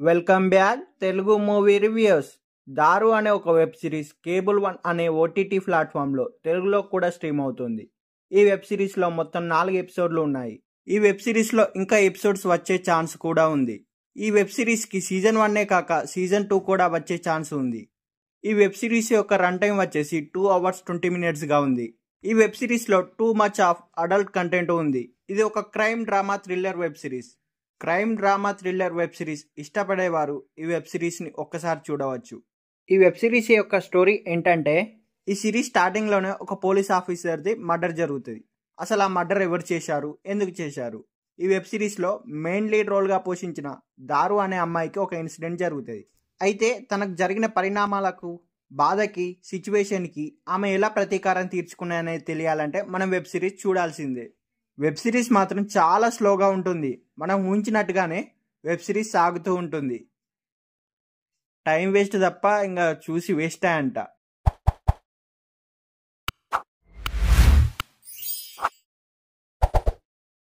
Welcome back Telugu movie reviews. దారు అనే ఒక వెబ్ సిరీస్ కేబుల్ వన్ అనే ఓటీటీ ప్లాట్ఫామ్లో తెలుగులో కూడా స్ట్రీమ్ అవుతుంది. ఈ వెబ్ సిరీస్లో మొత్తం 4 ఎపిసోడ్లు ఉన్నాయి. ఈ వెబ్ సిరీస్లో ఇంకా ఎపిసోడ్స్ వచ్చే ఛాన్స్ కూడా ఉంది. ఈ వెబ్ సిరీస్కి సీజన్ 1 కాక సీజన్ 2 కూడా వచ్చే ఛాన్స్ ఉంది. ఈ వెబ్ సిరీస్ యొక్క రన్ టైం వచ్చేసి 2 hours 20 minutes ఉంది. ఈ వెబ్ సిరీస్లో too much of adult content ఉంది. ఇది ఒక crime drama thriller web series. Web series ఇష్టపడేవారు ఈ వెబ్ సిరీస్ని ఒక్కసారి చూడవచ్చు. ఈ వెబ్ సిరీస్ యొక్క స్టోరీ ఏంటంటే, ఈ సిరీస్ స్టార్టింగ్లోనే ఒక పోలీస్ ఆఫీసర్ది మర్డర్ జరుగుతుంది. అసలు ఆ మర్డర్ ఎవరు చేశారు, ఎందుకు చేశారు? ఈ వెబ్ సిరీస్లో మెయిన్ లీడ్ రోల్గా పోషించిన దారు అనే అమ్మాయికి ఒక ఇన్సిడెంట్ జరుగుతుంది. అయితే తనకు జరిగిన పరిణామాలకు, బాధకి, సిచ్యువేషన్కి ఆమె ఎలా ప్రతీకారం తీర్చుకున్నాయనేది తెలియాలంటే మనం వెబ్ సిరీస్ చూడాల్సిందే. వెబ్ సిరీస్ మాత్రం చాలా స్లోగా ఉంటుంది. మనం ఊహించినట్టుగానే వెబ్ సిరీస్ సాగుతూ ఉంటుంది. టైం వేస్ట్ తప్ప ఇంకా చూసి వేస్టే అంట.